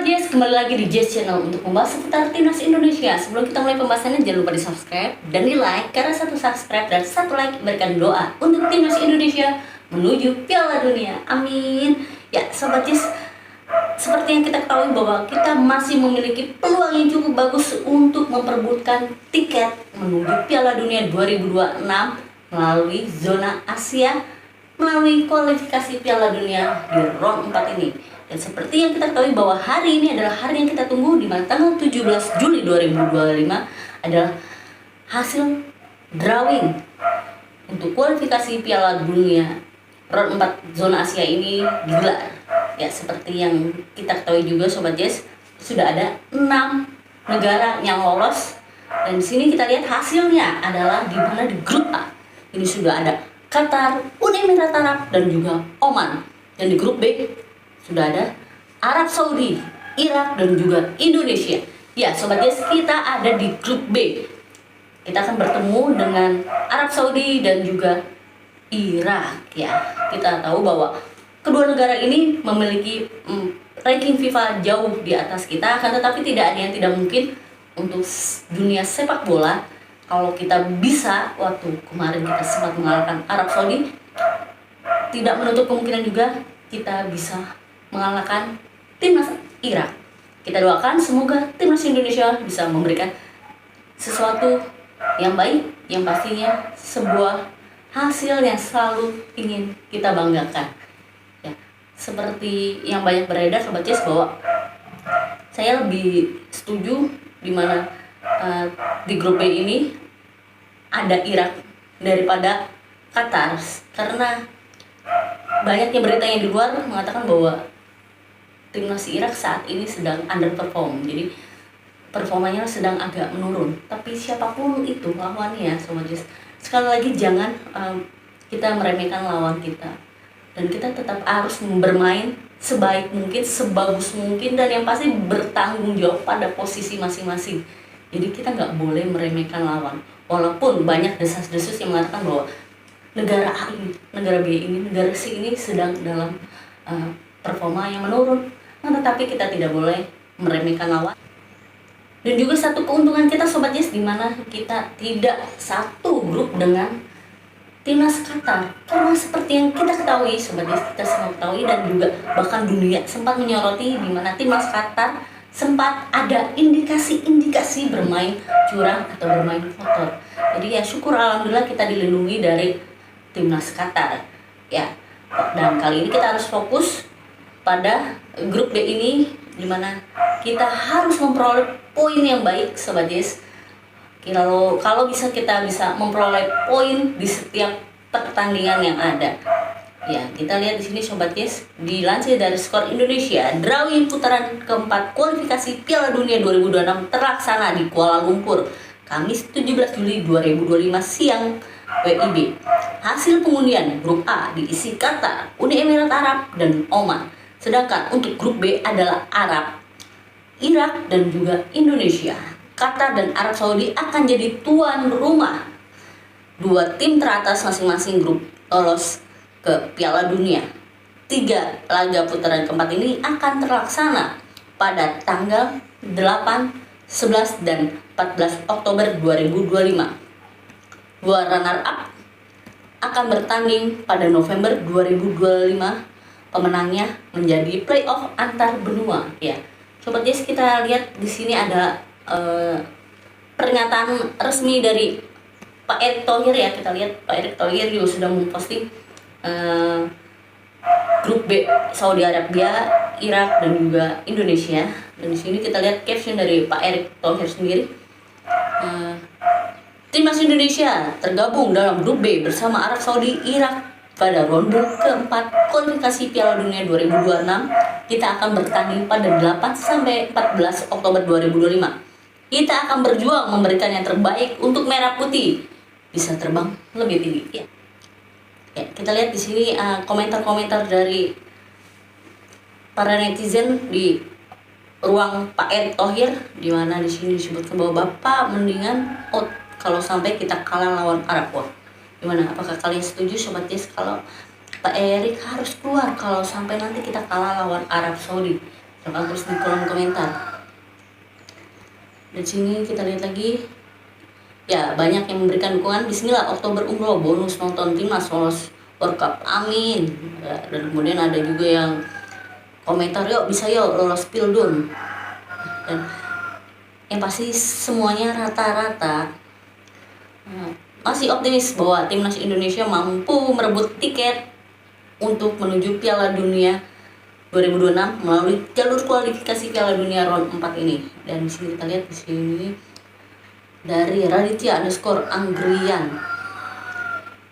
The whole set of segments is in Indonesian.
Jess, kembali lagi di Jess Channel untuk membahas seputar timnas Indonesia. Sebelum kita mulai pembahasannya, jangan lupa di subscribe dan di like, karena satu subscribe dan satu like berikan doa untuk timnas Indonesia menuju Piala Dunia. Amin. Ya, Sobat Jess, seperti yang kita ketahui bahwa kita masih memiliki peluang yang cukup bagus untuk memperebutkan tiket menuju Piala Dunia 2026 melalui zona Asia, melalui kualifikasi Piala Dunia di round 4 ini. Dan seperti yang kita ketahui bahwa hari ini adalah hari yang kita tunggu, di mana tanggal 17 Juli 2025 adalah hasil drawing untuk kualifikasi Piala Dunia round 4 zona Asia ini digelar. Ya, seperti yang kita ketahui juga Sobat Jess, sudah ada 6 negara yang lolos. Dan di sini kita lihat hasilnya adalah di mana di grup A. Ini sudah ada Qatar, Uni Emirat Arab, dan juga Oman. Dan di grup B sudah ada Arab Saudi, Irak, dan juga Indonesia. Ya, Sobat Jess, kita ada di grup B. Kita akan bertemu dengan Arab Saudi dan juga Irak. Ya, kita tahu bahwa kedua negara ini memiliki ranking FIFA jauh di atas kita, akan tetapi tidak ada yang tidak mungkin untuk dunia sepak bola. Kalau kita bisa, waktu kemarin kita sempat mengalahkan Arab Saudi, tidak menutup kemungkinan juga kita bisa mengalahkan timnas Irak. Kita doakan semoga timnas Indonesia bisa memberikan sesuatu yang baik, yang pastinya sebuah hasil yang selalu ingin kita banggakan. Ya, seperti yang banyak beredar Sobat Jess, bahwa saya lebih setuju di mana di grup B ini ada Irak daripada Qatar, karena banyaknya berita yang di luar mengatakan bahwa timnas Irak saat ini sedang underperform, jadi performanya sedang agak menurun. Tapi siapapun itu lawannya, Sobat Jess, sekali lagi jangan kita meremehkan lawan kita, dan kita tetap harus bermain sebaik mungkin, sebagus mungkin, dan yang pasti bertanggung jawab pada posisi masing-masing. Jadi kita nggak boleh meremehkan lawan, walaupun banyak desas-desus yang mengatakan bahwa negara A ini, negara B ini, negara C ini sedang dalam performa yang menurun. Nah, tetapi kita tidak boleh meremehkan lawan. Dan juga satu keuntungan kita Sobat Jess, di mana kita tidak satu grup dengan timnas Qatar. Karena seperti yang kita ketahui Sobat Jess, kita semua ketahui dan juga bahkan dunia sempat menyoroti, di mana timnas Qatar sempat ada indikasi bermain curang atau bermain kotor. Jadi ya syukur alhamdulillah kita dilindungi dari timnas Qatar. Ya, dan kali ini kita harus fokus pada grup B ini, di mana kita harus memperoleh poin yang baik Sobat Jess. Kalau bisa kita bisa memperoleh poin di setiap pertandingan yang ada. Ya, kita lihat di sini Sobat Jess, dilansir dari skor Indonesia, drawing putaran keempat kualifikasi Piala Dunia 2026 terlaksana di Kuala Lumpur, Kamis 17 Juli 2025 siang WIB. Hasil pengundian grup A diisi Qatar, Uni Emirat Arab, dan Oman. Sedangkan untuk grup B adalah Arab, Irak, dan juga Indonesia. Qatar dan Arab Saudi akan jadi tuan rumah. Dua tim teratas masing-masing grup lolos ke Piala Dunia. 3 laga putaran keempat ini akan terlaksana pada tanggal 8, 11, dan 14 Oktober 2025. Dua runner-up akan bertanding pada November 2025. Pemenangnya menjadi playoff antar benua. Ya, Sobat Jess, kita lihat di sini ada pernyataan resmi dari Pak Erick Thohir. Ya, kita lihat Pak Erick Thohir juga sudah memposting grup B Saudi Arabia, Irak, dan juga Indonesia. Dan di sini kita lihat caption dari Pak Erick Thohir sendiri. Timnas Indonesia tergabung dalam grup B bersama Arab Saudi, Irak pada ronde keempat kualifikasi Piala Dunia 2026. Kita akan bertanding pada 8 sampai 14 Oktober 2025. Kita akan berjuang memberikan yang terbaik untuk Merah Putih bisa terbang lebih tinggi. Ya, kita lihat di sini komentar-komentar dari para netizen di ruang Pak Erick Thohir, di mana di sini disebutkan bahwa Bapak mendingan out kalau sampai kita kalah lawan Arab. Wah, gimana? Apakah kalian setuju Sobat Jess kalau Pak Erick harus keluar kalau sampai nanti kita kalah lawan Arab Saudi? silahkan tulis di kolom komentar. Dan sini kita lihat lagi, ya banyak yang memberikan dukungan. Bismillah, Oktober umroh, bonus nonton timnas lolos World Cup, amin. Ya, dan kemudian ada juga yang komentar, yuk bisa yuk lolos Pildun. Dan yang pasti semuanya rata-rata masih optimis bahwa timnas Indonesia mampu merebut tiket untuk menuju Piala Dunia 2026 melalui jalur kualifikasi Piala Dunia round 4 ini. Dan di sini kita lihat di sini dari Raditya_Anggrian,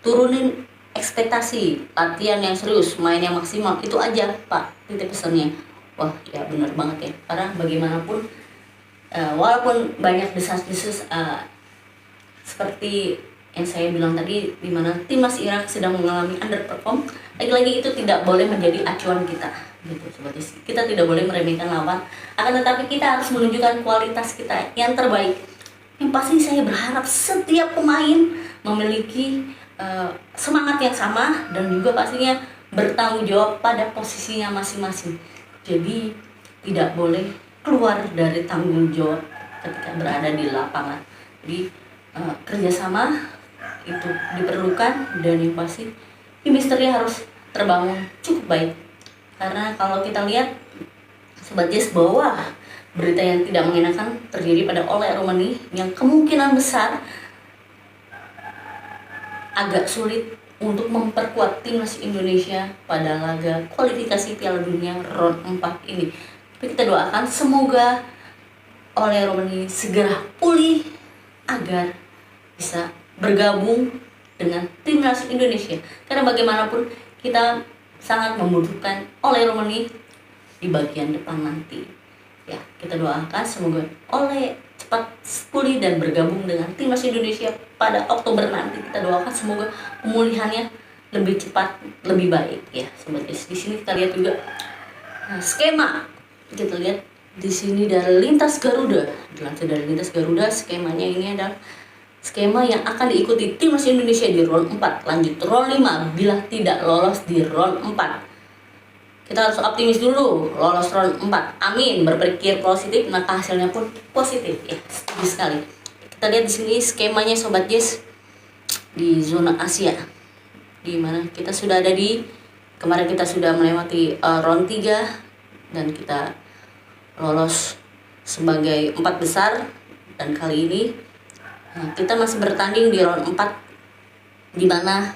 turunin ekspektasi, latihan yang serius, main yang maksimal, itu aja Pak titik pesannya. Wah ya benar banget ya, karena bagaimanapun walaupun banyak desas-desus seperti yang saya bilang tadi, di mana timnas Irak sedang mengalami underperform, lagi-lagi itu tidak boleh menjadi acuan kita gitu. Seperti kita tidak boleh meremehkan lawan, akan tetapi kita harus menunjukkan kualitas kita yang terbaik. Yang pasti saya berharap setiap pemain memiliki semangat yang sama dan juga pastinya bertanggung jawab pada posisinya masing-masing. Jadi tidak boleh keluar dari tanggung jawab ketika berada di lapangan. Jadi kerjasama itu diperlukan, dan yang pasti chemistry harus terbangun cukup baik. Karena kalau kita lihat Sobat Jazz, bahwa berita yang tidak mengenakan terjadi pada Ole Romani yang kemungkinan besar agak sulit untuk memperkuat timnas Indonesia pada laga kualifikasi Piala Dunia round 4 ini. Tapi kita doakan semoga Ole Romani segera pulih agar bisa bergabung dengan timnas Indonesia. Karena bagaimanapun kita sangat membutuhkan Ole Romani di bagian depan nanti. Ya, kita doakan semoga Ole cepat pulih dan bergabung dengan timnas Indonesia pada Oktober nanti. Kita doakan semoga pemulihannya lebih cepat, lebih baik ya. Sobat Jazz, di sini kita lihat juga skema. Kita lihat di sini dari Lintas Garuda. Dilansir dari Lintas Garuda, skemanya ini adalah skema yang akan diikuti timnas Indonesia di round 4, lanjut round 5 bila tidak lolos di round 4. Kita harus optimis dulu, lolos round 4, amin, berpikir positif, maka hasilnya pun positif ya, setuju sekali. Kita lihat di sini skemanya Sobat Jazz di zona Asia, di mana kita sudah ada di, kemarin kita sudah melewati round 3 dan kita lolos sebagai 4 besar, dan kali ini kita masih bertanding di round 4, di mana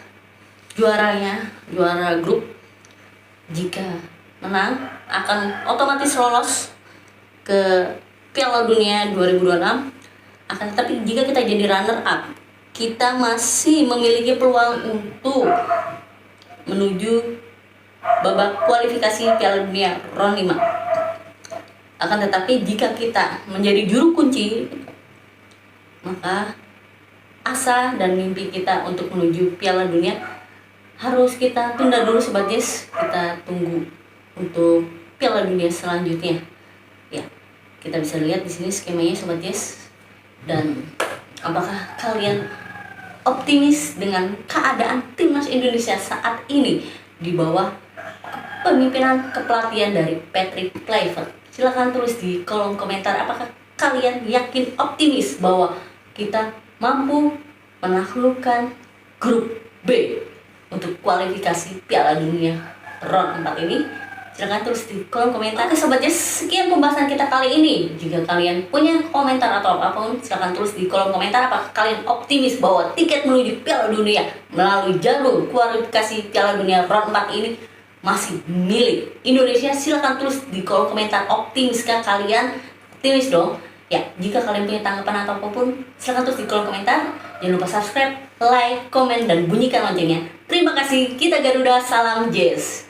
juara grup jika menang akan otomatis lolos ke Piala Dunia 2026. Akan tetapi jika kita jadi runner up, kita masih memiliki peluang untuk menuju babak kualifikasi Piala Dunia round 5. Akan tetapi jika kita menjadi juru kunci, maka asa dan mimpi kita untuk menuju Piala Dunia harus kita tunda dulu Sobat Jazz. Kita tunggu untuk Piala Dunia selanjutnya. Ya, kita bisa lihat di sini skemanya Sobat Jazz. Dan apakah kalian optimis dengan keadaan timnas Indonesia saat ini di bawah pemimpinan kepelatihan dari Patrick Kluivert? Silahkan tulis di kolom komentar, apakah kalian yakin optimis bahwa kita mampu menaklukkan grup B untuk kualifikasi Piala Dunia round 4 ini? Silahkan tulis di kolom komentar. Oke Sobat Jazz, sekian pembahasan kita kali ini. Jika kalian punya komentar atau apapun, silahkan tulis di kolom komentar. Apakah kalian optimis bahwa tiket menuju Piala Dunia melalui jalur kualifikasi Piala Dunia round 4 ini masih milik Indonesia? Silahkan tulis di kolom komentar. Optimiskah kalian? Optimis dong. Ya, jika kalian punya tanggapan atau apapun, silahkan tulis di kolom komentar. Jangan lupa subscribe, like, komen, dan bunyikan loncengnya. Terima kasih. Kita Garuda, salam Jazz.